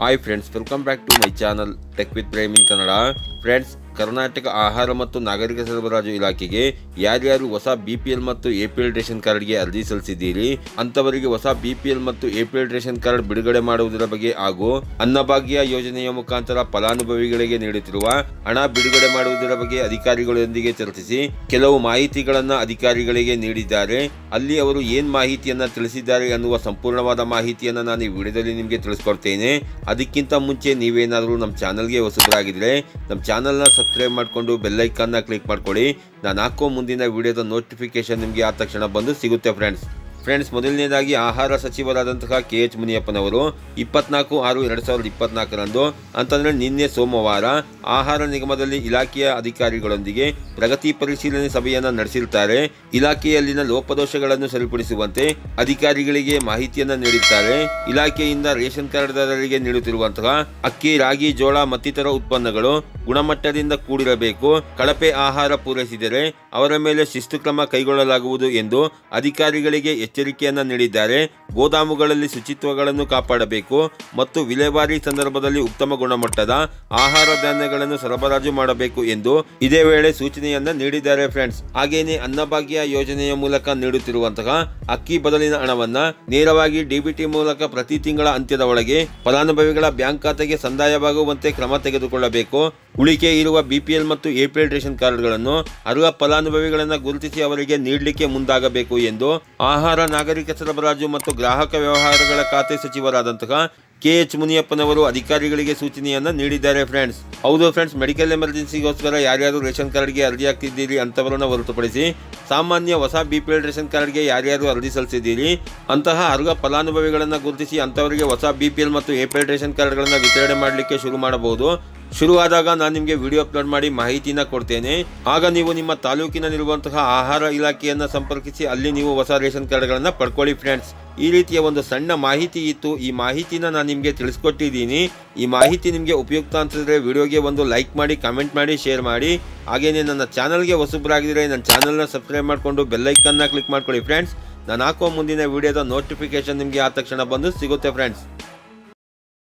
Hi friends, welcome back to my channel tech with prime in Kannada. Friends, Karnataka ಆಹಾರ ಮತ್ತು ನಾಗರಿಕ ಸರಬರಾಜು ಇಲಾಖೆಗೆ ಯಾರ್ಯಾರು ಹೊಸ BPL ಮತ್ತು APL ರೇಷನ್ ಕಾರ್ಡ್ಗೆ ಅರ್ಜಿ ಸಲ್ಲಿಸಿದ್ದೀರಿ ಅಂತವರಿಗೆ ಹೊಸ BPL ಮತ್ತು APL ರೇಷನ್ ಕಾರ್ಡ್ ಬಿಡುಗಡೆ ಮಾಡುವುದರ ಬಗ್ಗೆ ಹಾಗೂ ಅನ್ನಭಾಗ್ಯ ಯೋಜನೆಯ ಮುಖಾಂತರ ಫಲಾನುಭವಿಗಳಿಗೆ ನೀಡುತ್ತಿರುವ ಹಣ ಬಿಡುಗಡೆ ಮಾಡುವುದರ ಬಗ್ಗೆ ಅಧಿಕಾರಿಗಳೊಂದಿಗೆ ಚರ್ಚಿಸಿ ಕೆಲವು ಮಾಹಿತಿಗಳನ್ನು ಅಧಿಕಾರಿಗಳಿಗೆ ನೀಡಿದ್ದಾರೆ. ಅಲ್ಲಿ ಅವರು ಏನ್ ಮಾಹಿತಿಯನ್ನ ತಿಳಿಸಿದ್ದಾರೆ ಅನ್ನುವ ಸಂಪೂರ್ಣವಾದ ಮಾಹಿತಿಯನ್ನು ನಾನು ಈ ವಿಡಿಯೋದಲ್ಲಿ ನಿಮಗೆ ತಿಳಿಸ್ಕೊಡ್ತೇನೆ. ಅದಕ್ಕಿಂತ ಮುಂಚೆ ನೀವೇನಾದರೂ ನಮ್ಮ ಚಾನಲ್ಗೆ ಹೊಸಬರಾಗಿದ್ರೆ ನಮ್ಮ ಚಾನಲ್ನ ಸಬ್ಸ್ಕ್ರೈಬ್ ಮಾಡಿಕೊಂಡು ಬೆಲ್ ಐಕಾನ್ನ ಕ್ಲಿಕ್ ಮಾಡ್ಕೊಳ್ಳಿ. ನಾನು ಹಾಕೋ ಮುಂದಿನ ವಿಡಿಯೋದ ನೋಟಿಫಿಕೇಶನ್ ನಿಮಗೆ ಆ ತಕ್ಷಣ ಬಂದು ಸಿಗುತ್ತೆ. ಫ್ರೆಂಡ್ಸ್, ಮೊದಲನೇದಾಗಿ ಆಹಾರ ಸಚಿವರಾದಂತಹ KH ಮುನಿಯಪ್ಪನವರು 24/6/2024 ಅಂತಂದರೆ ನಿನ್ನೆ ಸೋಮವಾರ ಆಹಾರ ನಿಗಮದಲ್ಲಿ ಇಲಾಖೆಯ ಅಧಿಕಾರಿಗಳೊಂದಿಗೆ ಪ್ರಗತಿ ಪರಿಶೀಲನೆ ಸಭೆಯನ್ನು ನಡೆಸಿರುತ್ತಾರೆ. ಇಲಾಖೆಯಲ್ಲಿನ ಲೋಪದೋಷಗಳನ್ನು ಸರಿಪಡಿಸುವಂತೆ ಅಧಿಕಾರಿಗಳಿಗೆ ಮಾಹಿತಿಯನ್ನು ನೀಡಿದ್ದಾರೆ. ಇಲಾಖೆಯಿಂದ ರೇಷನ್ ಕಾರ್ಡ್ದಾರರಿಗೆ ನೀಡುತ್ತಿರುವಂತಹ ಅಕ್ಕಿ, ರಾಗಿ, ಜೋಳ ಮತ್ತಿತರ ಉತ್ಪನ್ನಗಳು ಗುಣಮಟ್ಟದಿಂದ ಕೂಡಿರಬೇಕು. ಕಳಪೆ ಆಹಾರ ಪೂರೈಸಿದರೆ ಅವರ ಮೇಲೆ ಶಿಸ್ತು ಕ್ರಮ ಕೈಗೊಳ್ಳಲಾಗುವುದು ಎಂದು ಅಧಿಕಾರಿಗಳಿಗೆ ಎಚ್ಚರಿಕೆಯನ್ನು ನೀಡಿದ್ದಾರೆ. ಗೋದಾಮುಗಳಲ್ಲಿ ಶುಚಿತ್ವಗಳನ್ನು ಕಾಪಾಡಬೇಕು ಮತ್ತು ವಿಲೇವಾರಿ ಸಂದರ್ಭದಲ್ಲಿ ಉತ್ತಮ ಗುಣಮಟ್ಟದ ಆಹಾರ ಧಾನ್ಯಗಳನ್ನು ಸರಬರಾಜು ಮಾಡಬೇಕು ಎಂದು ಇದೇ ವೇಳೆ ಸೂಚನೆಯನ್ನ ನೀಡಿದ್ದಾರೆ. ಫ್ರೆಂಡ್ಸ್, ಹಾಗೇನೆ ಅನ್ನಭಾಗ್ಯ ಯೋಜನೆಯ ಮೂಲಕ ನೀಡುತ್ತಿರುವಂತಹ ಅಕ್ಕಿ ಬದಲಿನ ಹಣವನ್ನ ನೇರವಾಗಿ DBT ಮೂಲಕ ಪ್ರತಿ ತಿಂಗಳ ಅಂತ್ಯದ ಒಳಗೆ ಫಲಾನುಭವಿಗಳ ಬ್ಯಾಂಕ್ ಖಾತೆಗೆ ಸಂದಾಯವಾಗುವಂತೆ ಕ್ರಮ ತೆಗೆದುಕೊಳ್ಳಬೇಕು. ಉಳಿಕೆ ಇರುವ BPL ಮತ್ತು APL ರೇಷನ್ ಕಾರ್ಡ್ಗಳನ್ನು ಅರ್ಹ ಫಲಾನುಭವಿಗಳನ್ನು ಗುರುತಿಸಿ ಅವರಿಗೆ ನೀಡಲಿಕ್ಕೆ ಮುಂದಾಗಬೇಕು ಎಂದು ಆಹಾರ, ನಾಗರಿಕ ಸರಬರಾಜು ಮತ್ತು ಗ್ರಾಹಕ ವ್ಯವಹಾರಗಳ ಖಾತೆ ಸಚಿವರಾದಂತಹ KH ಮುನಿಯಪ್ಪನವರು ಅಧಿಕಾರಿಗಳಿಗೆ ಸೂಚನೆಯನ್ನ ನೀಡಿದ್ದಾರೆ. ಹೌದು ಫ್ರೆಂಡ್ಸ್, ಮೆಡಿಕಲ್ ಎಮರ್ಜೆನ್ಸಿಗೋಸ್ಕರ ಯಾರ್ಯಾರು ರೇಷನ್ ಕಾರ್ಡ್ಗೆ ಅರ್ಜಿ ಹಾಕ್ತಿದ್ದೀರಿ ಅಂತವರನ್ನು ಹೊರತುಪಡಿಸಿ ಸಾಮಾನ್ಯ ಹೊಸ BPL ರೇಷನ್ ಕಾರ್ಡ್ಗೆ ಯಾರ್ಯಾರು ಅರ್ಜಿ ಸಲ್ಲಿಸಿದ್ದೀರಿ ಅಂತಹ ಅರ್ಹ ಫಲಾನುಭವಿಗಳನ್ನು ಗುರುತಿಸಿ ಅಂತವರಿಗೆ ಹೊಸ BPL ಮತ್ತು APL ರೇಷನ್ ಕಾರ್ಡ್ಗಳನ್ನು ವಿತರಣೆ ಮಾಡಲಿಕ್ಕೆ ಶುರು ಮಾಡಬಹುದು. ಶುರುವಾದಾಗ ನಾನು ನಿಮಗೆ ವಿಡಿಯೋ ಅಪ್ಲೋಡ್ ಮಾಡಿ ಮಾಹಿತಿನ ಕೊಡ್ತೇನೆ. ಆಗ ನೀವು ನಿಮ್ಮ ತಾಲೂಕಿನಲ್ಲಿರುವಂತಹ ಆಹಾರ ಇಲಾಖೆಯನ್ನು ಸಂಪರ್ಕಿಸಿ ಅಲ್ಲಿ ನೀವು ಹೊಸ ರೇಷನ್ ಕಾರ್ಡ್ಗಳನ್ನು ಪಡ್ಕೊಳ್ಳಿ. ಫ್ರೆಂಡ್ಸ್, ಈ ರೀತಿಯ ಒಂದು ಸಣ್ಣ ಮಾಹಿತಿ ಇತ್ತು. ಈ ಮಾಹಿತಿನ ನಾನು ನಿಮಗೆ ತಿಳಿಸ್ಕೊಟ್ಟಿದ್ದೀನಿ. ಈ ಮಾಹಿತಿ ನಿಮಗೆ ಉಪಯುಕ್ತ ಅನಿಸಿದ್ರೆ ವಿಡಿಯೋಗೆ ಒಂದು ಲೈಕ್ ಮಾಡಿ, ಕಮೆಂಟ್ ಮಾಡಿ, ಶೇರ್ ಮಾಡಿ. ಹಾಗೆಯೇ ನನ್ನ ಚಾನಲ್ಗೆ ಹೊಸಬರಾಗಿದ್ದರೆ ನನ್ನ ಚಾನಲ್ನ ಸಬ್ಸ್ಕ್ರೈಬ್ ಮಾಡಿಕೊಂಡು ಬೆಲ್ ಐಕಾನ್ನ ಕ್ಲಿಕ್ ಮಾಡ್ಕೊಳ್ಳಿ. ಫ್ರೆಂಡ್ಸ್, ನಾನು ಹಾಕೋ ಮುಂದಿನ ವಿಡಿಯೋದ ನೋಟಿಫಿಕೇಶನ್ ನಿಮಗೆ ಆ ತಕ್ಷಣ ಬಂದು ಸಿಗುತ್ತೆ. ಫ್ರೆಂಡ್ಸ್.